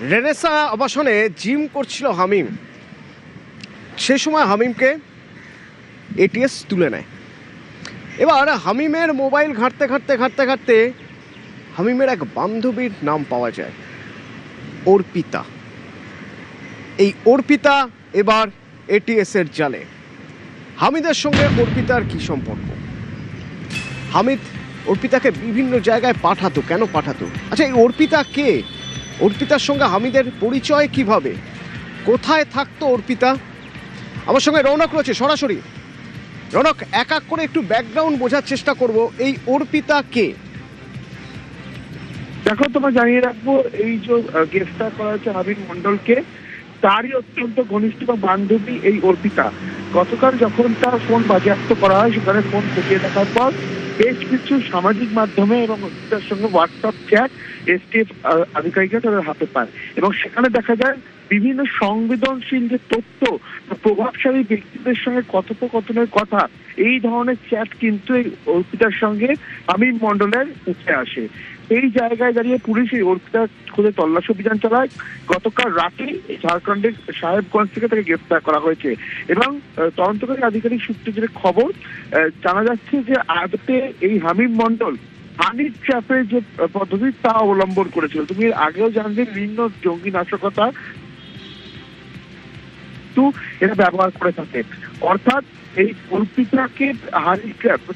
Renaissance আবাসনে gym করছিল হামিম। সে সময় হামিমকে এটিএস তুলে নেয়। এবার হামিমের মোবাইল ঘাঁটতে ঘাঁটতে ঘাঁটতে ঘাঁটতে হামিমের এক বান্ধবীর নাম পাওয়া যায়, অর্পিতা। এই অর্পিতা এবার এটিএসের জালে। হামিদের সঙ্গে অর্পিতার কি সম্পর্ক? হামিদ অর্পিতাকে বিভিন্ন জায়গায় পাঠাতো, কেন পাঠাতো? আচ্ছা, এই অর্পিতা কে? অর্পিতার সঙ্গে হামিদের পরিচয় কিভাবে? কোথায় থাকতো অর্পিতা? আমার সঙ্গে রৌনক রয়েছে সরাসরি। রৌনক, এক এক করে একটু ব্যাকগ্রাউন্ড বোঝার চেষ্টা করব, এই অর্পিতা কে? দেখো, তোমার জানিয়ে রাখবো, এই যে গ্রেফতার করা হয়েছে হামিদ মন্ডলকে, তারই অত্যন্ত ঘনিষ্ঠ বান্ধবী এই অর্পিতা। গতকাল যখন তার ফোন বাজেয়াপ্ত করা হয়, সেখানে ফোন খতিয়ে দেখার পর বেশ কিছু সামাজিক মাধ্যমে এবং অর্পিতার সঙ্গে হোয়াটসঅ্যাপ চ্যাট এসটিএফ আধিকারিকরা তাদের হাতে পায় এবং সেখানে দেখা যায় বিভিন্ন সংবেদনশীল যে তথ্য, প্রভাবশালী ব্যক্তিদের সঙ্গে কথোপকথনের কথা, এই ধরনের চ্যাট কিন্তু এই অর্পিতার সঙ্গে হামিদ মন্ডলের উঠে আসে। এই জায়গায় দাঁড়িয়ে পুলিশ এই অর্পিতার খুঁজে তল্লাশি অভিযান চালায়। গতকাল রাতে ঝাড়খণ্ডের সাহেবগঞ্জ থেকে তাকে গ্রেফতার করা হয়েছে এবং তদন্তকারী আধিকারিক সূত্রে যে খবর জানা যাচ্ছে যে আদতে এই হামিদ মন্ডল হানি ট্র্যাপের যে পদ্ধতি তা অবলম্বন করেছিল। তুমি এর আগেও জানবে বিভিন্ন জঙ্গি নাশকতা এরা ব্যবহার করে থাকে, অর্থাৎ এই অর্পিতাকে হানি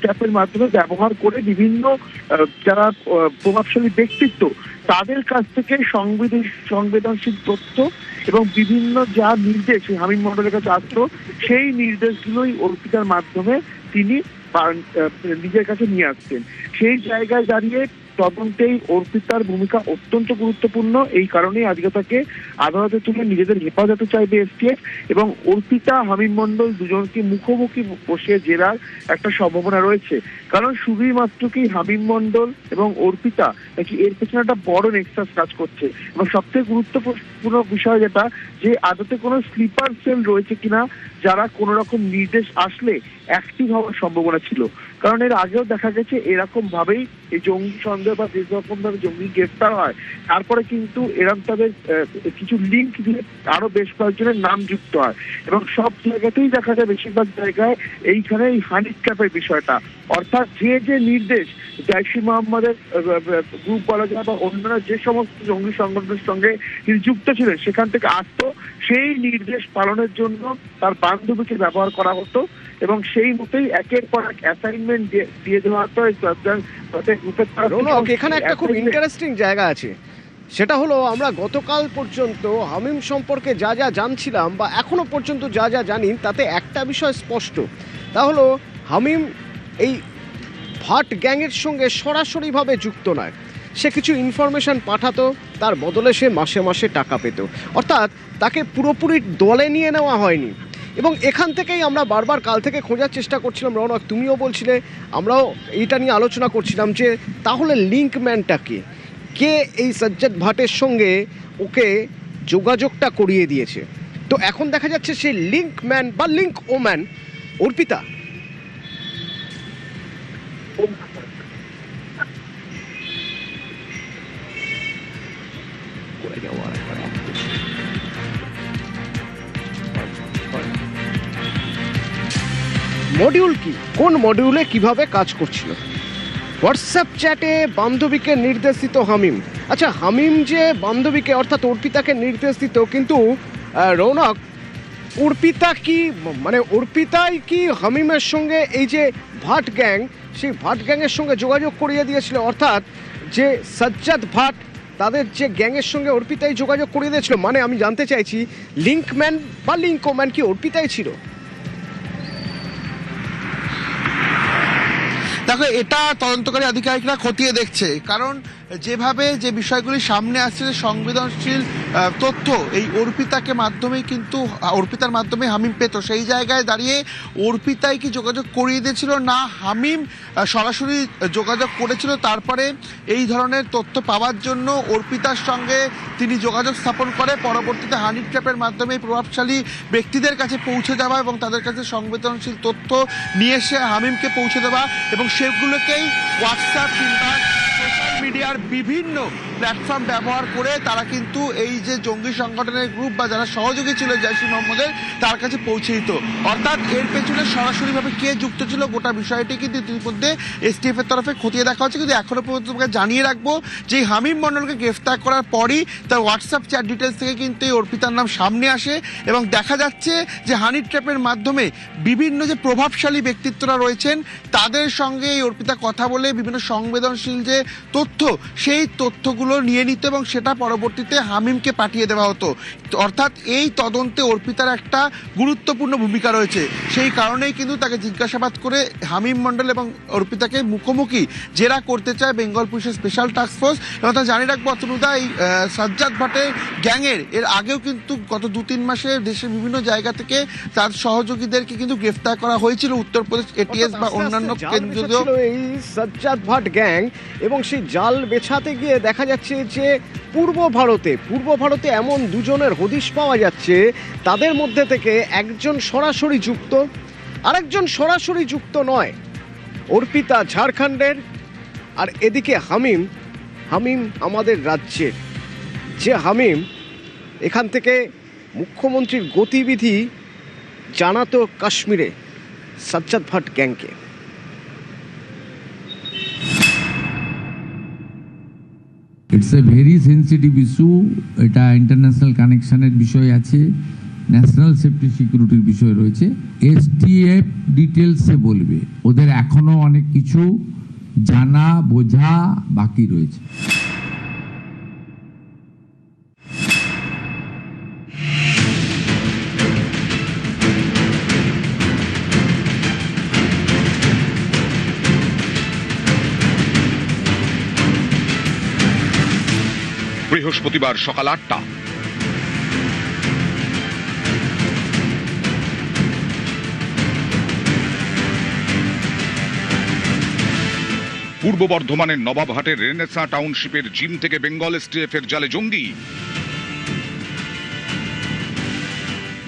ট্র্যাপের মাধ্যমে ব্যবহার করে বিভিন্ন যারা প্রভাবশালী ব্যক্তিত্ব তাদের কাছ থেকে সংবেদনশীল তথ্য এবং বিভিন্ন যা নির্দেশ হামিদ মন্ডলের কাছে আসতো, সেই নির্দেশগুলোই অর্পিতার মাধ্যমে তিনি নিজের কাছে নিয়ে আসছেন। সেই জায়গায় দাঁড়িয়ে তদন্তেই অর্পিতার ভূমিকা অত্যন্ত গুরুত্বপূর্ণ। এই কারণেই আজকে তাকে আদালতে তুলে নিজেদের হেফাজতে চাইবে এসটিএফ এবং অর্পিতা হামিদ মন্ডল দুজনকে মুখোমুখি বসে জেরার একটা সম্ভাবনা রয়েছে। কারণ শুধুই মাত্র কি হামিদ মন্ডল এবং অর্পিতা নাকি এর পেছনে একটা বড় নেক্সাস কাজ করছে এবং সবথেকে গুরুত্বপূর্ণ বিষয় যেটা, যে আদতে কোনো স্লিপার সেল রয়েছে কিনা যারা কোনো রকম নির্দেশ আসলে অ্যাক্টিভ হওয়ার সম্ভাবনা ছিল। কারণ এর আগেও দেখা গেছে এরকম ভাবেই এই জঙ্গি সন্দেহ বা যে রকম ভাবে জঙ্গি গ্রেফতার হয়, তারপরে কিন্তু এরকম তাদের কিছু লিঙ্ক দিয়ে আরো বেশ কয়েকজনের নাম যুক্ত হয় এবং সব জায়গাতেই দেখা যায়, বেশিরভাগ জায়গায় এইখানে এই হানি ট্র্যাপের বিষয়টা, অর্থাৎ যে নির্দেশ জৈশ-ই মোহাম্মদের গ্রুপ বলা যায় বা অন্যান্য যে সমস্ত জঙ্গি সংগঠনের সঙ্গে তিনি যুক্ত ছিলেন সেখান থেকে আসতো, সেই নির্দেশ পালনের জন্য তার বান্ধবীকে ব্যবহার করা হতো এবং সেই মতেই একের পর এক অ্যাসাইনমেন্ট দিয়ে দেওয়া হতো। এখানে একটা খুব ইন্টারেস্টিং জায়গা আছে, সেটা হলো আমরা গতকাল পর্যন্ত হামিম সম্পর্কে যা যা জানছিলাম বা এখনো পর্যন্ত যা যা জানি, তাতে একটা বিষয় স্পষ্ট, তা হলো হামিম এই ভাট গ্যাংয়ের সঙ্গে সরাসরিভাবে যুক্ত নয়। সে কিছু ইনফরমেশন পাঠাতো, তার বদলে সে মাসে মাসে টাকা পেত, অর্থাৎ তাকে পুরোপুরি দলে নিয়ে নেওয়া হয়নি। এবং এখান থেকেই আমরা বারবার কাল থেকে খোঁজার চেষ্টা করছিলাম, রৌনক তুমিও বলছিলে, আমরাও এইটা নিয়ে আলোচনা করছিলাম যে তাহলে লিঙ্কম্যানটা কে এই সাজ্জাদ ভাটের সঙ্গে ওকে যোগাযোগটা করিয়ে দিয়েছে। তো এখন দেখা যাচ্ছে সেই লিঙ্কম্যান বা লিঙ্ক ওম্যান অর্পিতা। মডিউল কি, কোন মডিউলে কিভাবে কাজ করছিল? হোয়াটসঅ্যাপ চ্যাটে বান্ধবীকে নির্দেশ দিত হামিম। আচ্ছা, হামিম যে বান্ধবীকে অর্থাৎ অর্পিতাকে নির্দেশ দিত, কিন্তু রৌনক, অর্পিতা কি মানে অর্পিতাই কি হামিমের সঙ্গে এই যে ভাট গ্যাং, সেই ভাট গ্যাংয়ের সঙ্গে যোগাযোগ করিয়ে দিয়েছিল? অর্থাৎ যে সাজ্জাদ ভাট তাদের যে গ্যাংয়ের সঙ্গে অর্পিতাই যোগাযোগ করিয়ে দিয়েছিল। মানে আমি জানতে চাইছি, লিঙ্কম্যান বা লিঙ্কম্যান কি অর্পিতাই ছিল? দেখো, এটা তদন্তকারী আধিকারিকরা খতিয়ে দেখছে, কারণ যেভাবে যে বিষয়গুলি সামনে আসছে, যে সংবেদনশীল তথ্য এই অর্পিতাকে মাধ্যমেই কিন্তু অর্পিতার মাধ্যমে হামিম পেত, সেই জায়গায় দাঁড়িয়ে অর্পিতাই কি যোগাযোগ করিয়ে দিয়েছিল না হামিম সরাসরি যোগাযোগ করেছিল, তারপরে এই ধরনের তথ্য পাওয়ার জন্য অর্পিতার সঙ্গে তিনি যোগাযোগ স্থাপন করে পরবর্তীতে হানি ট্র্যাপের মাধ্যমে প্রভাবশালী ব্যক্তিদের কাছে পৌঁছে যাওয়া এবং তাদের কাছে সংবেদনশীল তথ্য নিয়ে এসে হামিমকে পৌঁছে দেওয়া এবং সেগুলোকেই হোয়াটসঅ্যাপ কিংবা সোশ্যাল মিডিয়ার বিভিন্ন প্ল্যাটফর্ম ব্যবহার করে তারা কিন্তু এই যে জঙ্গি সংগঠনের গ্রুপ বা যারা সহযোগী ছিল জৈশ ই মোহাম্মদের তার কাছে পৌঁছে দিত। অর্থাৎ এর পেছনে সরাসরিভাবে কে যুক্ত ছিল গোটা বিষয়টি কিন্তু ইতিমধ্যে এসটিএফ এর তরফে খতিয়ে দেখা হচ্ছে। কিন্তু এখনো পর্যন্ত তোমাকে জানিয়ে রাখবো যে হামিম মণ্ডলকে গ্রেফতার করার পরই তার হোয়াটসঅ্যাপ চ্যাট ডিটেলস থেকে কিন্তু এই অর্পিতার নাম সামনে আসে এবং দেখা যাচ্ছে যে হানি ট্র্যাপের মাধ্যমে বিভিন্ন যে প্রভাবশালী ব্যক্তিত্বরা রয়েছেন তাদের সঙ্গে এই অর্পিতা কথা বলে বিভিন্ন সংবেদনশীল যে তথ্য সেই তথ্যগুলো নিয়ে নিত এবং সেটা পরবর্তীতে হামিমকে পাঠিয়ে দেওয়া হতো। অর্থাৎ এই তদন্তে অর্পিতার একটা গুরুত্বপূর্ণ ভূমিকা রয়েছে। সেই কারণেই কিন্তু তাকে জিজ্ঞাসাবাদ করে হামিম মণ্ডল এবং অর্পিতাকে মুখোমুখি জেরা করতে চায় বেঙ্গল পুলিশের স্পেশাল টাস্ক ফোর্স। এবং তা জানিয়ে রাখবো অতনুদা, এই সাজ্জাদ ভাটের গ্যাংয়ের এর আগেও কিন্তু গত 2-3 মাসে দেশের বিভিন্ন জায়গা থেকে তার সহযোগীদেরকে কিন্তু গ্রেফতার করা হয়েছিল উত্তরপ্রদেশ এটিএস বা অন্যান্য কেন্দ্রীয় এই সাজ্জাদ ভাট গ্যাং। এবং সেই জাল বেছাতে গিয়ে দেখা যাচ্ছে যে পূর্ব ভারতে এমন দুজনের হদিশ পাওয়া যাচ্ছে, তাদের মধ্যে থেকে একজন সরাসরি যুক্ত, আরেকজন সরাসরি যুক্ত নয়। অর্পিতা ঝাড়খণ্ডের, আর এদিকে হামিম আমাদের রাজ্যের। যে হামিম এখান থেকে মুখ্যমন্ত্রীর গতিবিধি জানাতো কাশ্মীরে সাজ্জাদ ভাট গ্যাংকে। It's a very sensitive issue. এটা ইন্টারন্যাশনাল কানেকশনের বিষয় আছে, ন্যাশনাল সেফটি সিকিউরিটির বিষয় রয়েছে। এসটিএফ ডিটেলসে বলবে, ওদের এখনো অনেক কিছু জানা বোঝা বাকি রয়েছে। বৃহস্পতিবার সকাল 8টা পূর্ব বর্ধমানের নবাবহাটের রেনেসা টাউনশিপের জিম থেকে বেঙ্গল এসটিএফ এর জালে জঙ্গি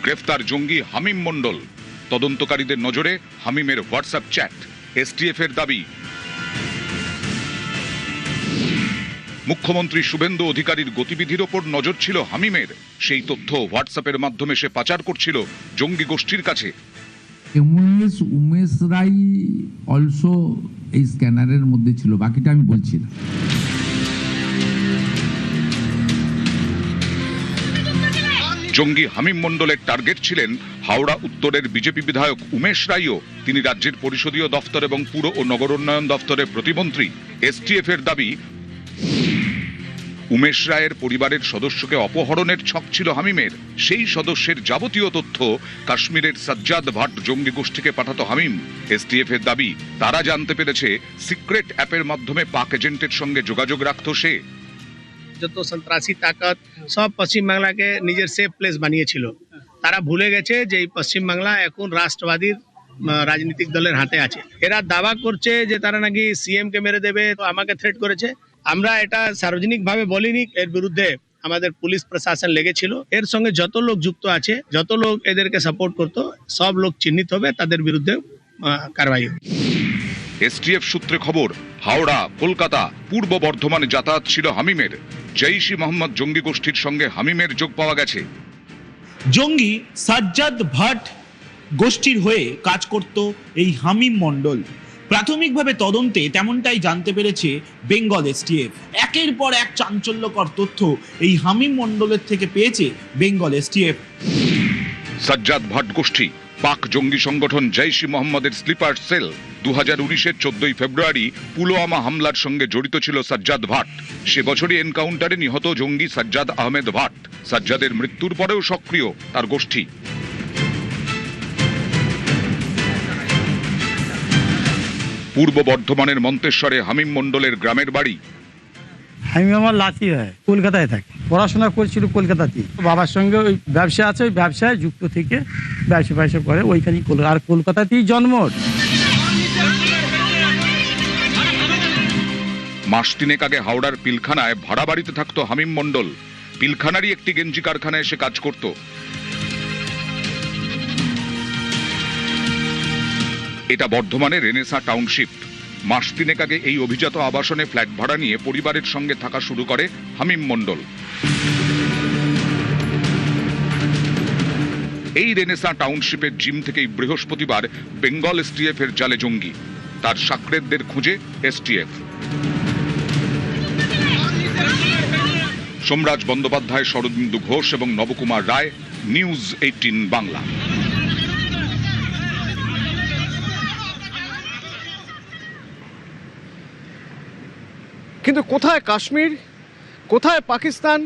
গ্রেফতার। জঙ্গি হামিম মণ্ডল। তদন্তকারীদের নজরে হামিমের হোয়াটসঅ্যাপ চ্যাট। এসটিএফ এর দাবি, মুখ্যমন্ত্রী শুভেন্দু অধিকারীর গতিবিধির ওপর নজর ছিল হামিমের। সেই তথ্য হোয়াটসঅ্যাপের মাধ্যমে সে পাচার করছিল জঙ্গি গোষ্ঠীর কাছে। উমেশ রাই অলসো এই স্ক্যানারের মধ্যে ছিল, বাকিটা আমি বলছি না। জঙ্গি হামিম মণ্ডলের টার্গেট ছিলেন হাওড়া উত্তরের বিজেপি বিধায়ক উমেশ রাইও। তিনি রাজ্যের পরিষদীয় দফতর এবং পুর ও নগর উন্নয়ন দফতরের প্রতিমন্ত্রী। এসটিএফ এর দাবি, উমেশ রায়ের পরিবারের সদস্যকে অপহরণের ছক ছিল হামিমের। সেই সদস্যের যাবতীয় তথ্য কাশ্মীরের সাজ্জাদ ভাট জঙ্গি গোষ্ঠীকে পাঠাতো হামিম। এসটিএফ এর দাবি, তারা জানতে পেরেছে সিক্রেট অ্যাপের মাধ্যমে পাক এজেন্টের সঙ্গে যোগাযোগ রাখতো সে। যত সন্ত্রাসী তাকত সব পশ্চিম বাংলাকে নিজের সেফ প্লেস বানিয়েছিল। তারা ভুলে গেছে যে এই পশ্চিম বাংলা এখন রাষ্ট্রবাদীর রাজনৈতিক দলের হাতে আছে। এরা দাবা করছে যে তারা নাকি সিএম কে মেরে দেবে, তো আমাকে থ্রেট করেছে। আমরা এটা সার্বজনিকভাবে বলিনি, এর বিরুদ্ধে আমাদের পুলিশ প্রশাসন লেগেছিল। এর সঙ্গে যত লোক যুক্ত আছে, যত লোক এদেরকে সাপোর্ট করতো, সব লোক চিহ্নিত হবে, তাদের বিরুদ্ধে কারবাই হবে। এসটিএফ সূত্রে খবর, হাওড়া, কলকাতা, পূর্ব বর্ধমানে যাতায়াত ছিল হামিমের। জৈশ ই মোহাম্মদ জঙ্গি গোষ্ঠীর সঙ্গে হামিমের যোগ পাওয়া গেছে। জঙ্গি সাজ্জাদ ভাট গোষ্ঠীর হয়ে কাজ করত এই হামিম মণ্ডল। প্রাথমিকভাবে তদন্তে তেমনটাই জানতে পেরেছে বেঙ্গল এসটিএফ। একের পর এক চাঞ্চল্যকর তথ্য এই হামিম মণ্ডলের থেকে পেয়েছে বেঙ্গল এসটিএফ। সাজ্জাদ ভাট গোষ্ঠী পাক জঙ্গি সংগঠন জৈশ ই মোহাম্মদের স্লিপার সেল। 2019-এর 14 ফেব্রুয়ারি পুলওয়ামা হামলার সঙ্গে জড়িত ছিল সাজ্জাদ ভাট। সে বছরই এনকাউন্টারে নিহত জঙ্গি সাজ্জাদ আহমেদ ভাট। সাজ্জাদের মৃত্যুর পরেও সক্রিয় তার গোষ্ঠী। পূর্ব বর্ধমানের মন্তেশ্বরে হামিম মণ্ডলের গ্রামের বাড়ি। আমি আমার লাতি হয়, কলকাতায় থাকে, পড়াশোনা করছিল কলকাতাতে। বাবার সঙ্গে ওই ব্যবসা আছে, ওই ব্যবসায় যুক্ত থেকে ব্যবসা করে ওইখানেই, আর কলকাতাতেই জন্ম। মাস তিনেক আগে হাওড়ার পিলখানায় ভাড়া বাড়িতে থাকতো হামিম মণ্ডল। পিলখানারই একটি গেঞ্জি কারখানায় এসে কাজ করত। এটা বর্ধমানের রেনেসা টাউনশিপ। মাস তিনেক আগে এই অভিজাত আবাসনে ফ্ল্যাট ভাড়া নিয়ে পরিবারের সঙ্গে থাকা শুরু করে হামিম মণ্ডল। এই রেনেসা টাউনশিপের জিম থেকেই বৃহস্পতিবার বেঙ্গল এসটিএফ এর জালে জঙ্গি। তার সাকরেদদের খুঁজে এসটিএফ। সোমরাজ বন্দ্যোপাধ্যায়, শরদিন্দু ঘোষ এবং নবকুমার রায়, নিউজ 18 বাংলা। কিন্তু কোথায় কাশ্মীর, কোথায় পাকিস্তান,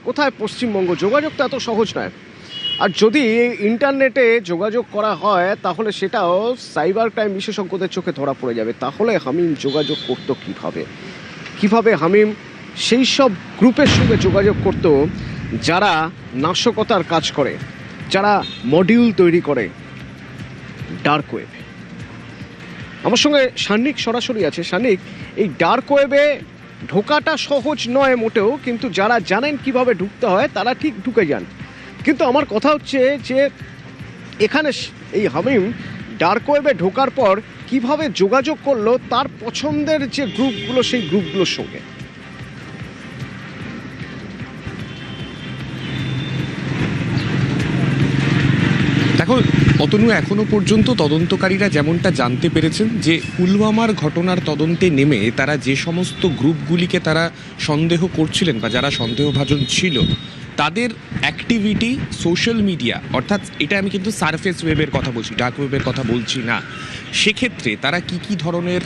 কোথায় পশ্চিমবঙ্গ? যোগাযোগ তো এত সহজ নয়। আর যদি ইন্টারনেটে যোগাযোগ করা হয় তাহলে সেটাও সাইবার ক্রাইম বিশেষজ্ঞদের চোখে ধরা পড়ে যাবে। তাহলে হামিম যোগাযোগ করতো কিভাবে হামিম সেই সব গ্রুপের সঙ্গে যোগাযোগ করত যারা নাশকতার কাজ করে, যারা মডিউল তৈরি করে ডার্ক ওয়েবে। আমার সঙ্গে সান্নিক সরাসরি আছে। সান্নিক, এই ডার্ক ওয়েবে ঢোকাটা সহজ নয় মোটেও, কিন্তু যারা জানেন কিভাবে ঢুকতে হয় তারা ঠিক ঢুকে যান। কিন্তু আমার কথা হচ্ছে যে এখানে এই হামিম ডার্ক ওয়েবে ঢোকার পর কিভাবে যোগাযোগ করলো তার পছন্দের যে গ্রুপগুলো সেই গ্রুপগুলোর সঙ্গে। দেখো অতনু, এখনো পর্যন্ত তদন্তকারীরা যেমনটা জানতে পেরেছেন যে পুলওয়ামার ঘটনার তদন্তে নেমে তারা যে সমস্ত গ্রুপগুলিকে তারা সন্দেহ করছিলেন বা যারা সন্দেহভাজন ছিল তাদের অ্যাক্টিভিটি সোশ্যাল মিডিয়া, অর্থাৎ এটা আমি কিন্তু সারফেস ওয়েবের কথা বলছি, ডার্ক ওয়েবের কথা বলছি না। সেক্ষেত্রে তারা কি ধরনের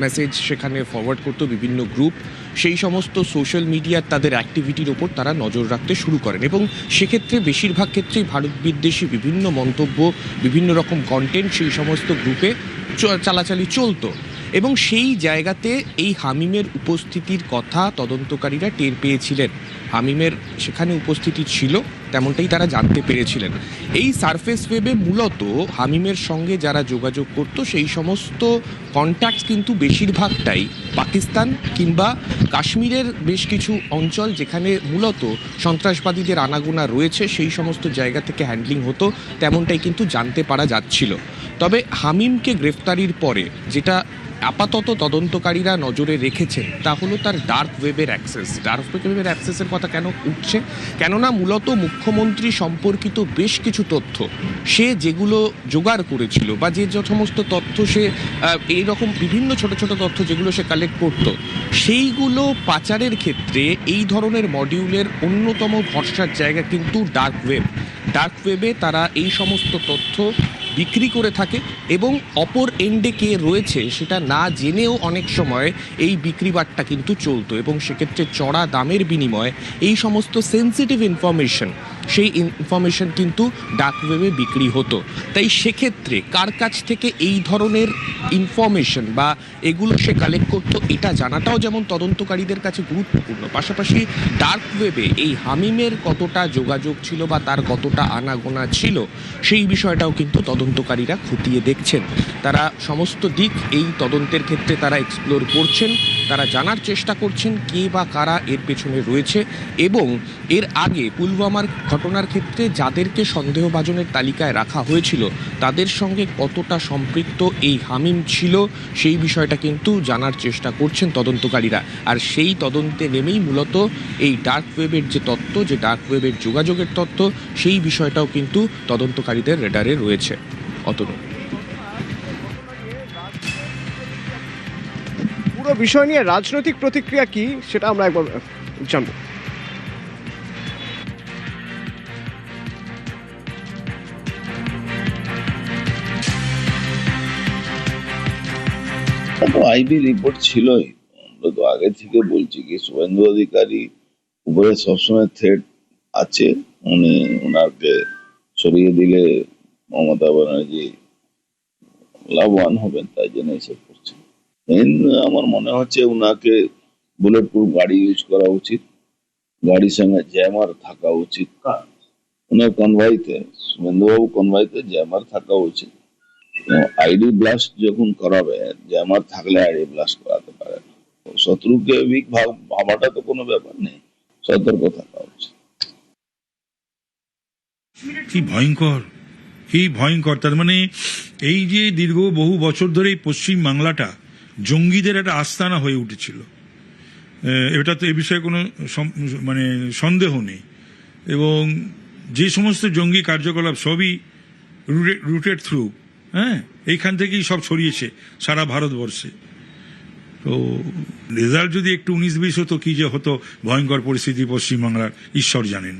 মেসেজ সেখানে ফরওয়ার্ড করতো বিভিন্ন গ্রুপ, সেই সমস্ত সোশ্যাল মিডিয়ার তাদের অ্যাক্টিভিটির ওপর তারা নজর রাখতে শুরু করেন এবং সেক্ষেত্রে বেশিরভাগ ক্ষেত্রেই ভারত বিদ্বেষী বিভিন্ন মন্তব্য, বিভিন্ন রকম কন্টেন্ট সেই সমস্ত গ্রুপে চালাচালি চলতো এবং সেই জায়গাতে এই হামিমের উপস্থিতির কথা তদন্তকারীরা টের পেয়েছিলেন। হামিমের সেখানে উপস্থিতি ছিল তেমনটাই তারা জানতে পেরেছিলেন। এই সারফেস ওয়েবে মূলত হামিমের সঙ্গে যারা যোগাযোগ করত সেই সমস্ত কন্ট্যাক্টস কিন্তু বেশিরভাগটাই পাকিস্তান কিংবা কাশ্মীরের বেশ কিছু অঞ্চল যেখানে মূলত সন্ত্রাসবাদীদের আনাগোনা রয়েছে সেই সমস্ত জায়গা থেকে হ্যান্ডলিং হতো, তেমনটাই কিন্তু জানতে পারা যাচ্ছিল। তবে হামিমকে গ্রেফতারির পরে যেটা আপাতত তদন্তকারীরা নজরে রেখেছেন তা হলো তার ডার্ক ওয়েবের অ্যাক্সেস। ডার্ক ওয়েবের অ্যাক্সেসের কথা কেন উঠছে? কেননা মূলত মুখ্যমন্ত্রী সম্পর্কিত বেশ কিছু তথ্য সে যেগুলো জোগাড় করেছিল বা যে সমস্ত তথ্য সে এইরকম বিভিন্ন ছোট ছোট তথ্য যেগুলো সে কালেক্ট করত, সেইগুলো পাচারের ক্ষেত্রে এই ধরনের মডিউলের অন্যতম ভরসার জায়গা কিন্তু ডার্ক ওয়েব। ডার্ক ওয়েবে তারা এই সমস্ত তথ্য বিক্রি করে থাকে এবং অপর এন্ডে কে রয়েছে সেটা না জেনেও অনেক সময় এই বিক্রিবাট্টা কিন্তু চলতো এবং সেক্ষেত্রে চড়া দামের বিনিময়ে এই সমস্ত সেন্সিটিভ ইনফরমেশন, সেই ইনফরমেশন কিন্তু ডার্ক ওয়েবে বিক্রি হতো। তাই সেক্ষেত্রে কার কাছ থেকে এই ধরনের ইনফরমেশন বা এগুলো সে কালেক্ট করতো এটা জানাটাও যেমন তদন্তকারীদের কাছে গুরুত্বপূর্ণ, পাশাপাশি ডার্ক ওয়েবে এই হামিমের কতটা যোগাযোগ ছিল বা তার কতটা আনাগোনা ছিল সেই বিষয়টাও কিন্তু তদন্তকারীরা খতিয়ে দেখছেন। তারা সমস্ত দিক এই তদন্তের ক্ষেত্রে তারা এক্সপ্লোর করছেন, তারা জানার চেষ্টা করছেন কে বা কারা এর পেছনে রয়েছে এবং এর আগে পুলওয়ামার ঘটনার ক্ষেত্রে যাদেরকে সন্দেহভাজনের তালিকায় রাখা হয়েছিল তাদের সঙ্গে কতটা সম্পৃক্ত এই হামিম ছিল সেই বিষয়টা কিন্তু জানার চেষ্টা করছেন তদন্তকারীরা। আর সেই তদন্তে নেমেই মূলত এই ডার্ক ওয়েবের যে তথ্য, যে ডার্ক ওয়েবের যোগাযোগের তথ্য, সেই বিষয়টাও কিন্তু তদন্তকারীদের রেডারে রয়েছে। অতনু, পুরো বিষয় নিয়ে রাজনৈতিক প্রতিক্রিয়া কি সেটা আমরা একবার জানবো। আইবি রিপোর্ট ছিলই, আমরা তো আগে থেকে বলছি কি শুভেন্দু অধিকারী উপরে সবসময় থ্রেট আছে, উনি ওনাকে সরিয়ে দিলে মমতা ব্যানার্জি লাভবান হবেন, তাই জন্য এসব করছে। আমার মনে হচ্ছে উনাকে বুলেট প্রুফ গাড়ি ইউজ করা উচিত, গাড়ির সঙ্গে জ্যামার থাকা উচিত, ওনার কনভয়তে, শুভেন্দুবাবু কনভয়তে জ্যামার থাকা উচিত। আইডি ব্লাস্ট যখন করাবে, জ্যামার থাকলে আইডি ব্লাস্ট করাতে পারে। শত্রুকে উইক ভাবাটা তো কোনো ব্যাপার নেই, সতর্ক থাকা উচিত। কি ভয়ঙ্কর, কি ভয়ঙ্কর! তার মানে এই যে দীর্ঘ বহু বছর ধরে পশ্চিম বাংলাটা জঙ্গিদের একটা আস্তানা হয়ে উঠেছিল। এটা তো এ বিষয়ে কোনো মানে সন্দেহ নেই। এবং যে সমস্ত জঙ্গি কার্যকলাপ সবই রুটেড থ্রু, হ্যাঁ, এইখান থেকেই সব ছড়িয়েছে সারা ভারতবর্ষে। তো রেজাল্ট যদি একটু 19-20 হতো, কি যে হতো ভয়ঙ্কর পরিস্থিতি পশ্চিমবাংলার, ঈশ্বর জানেন।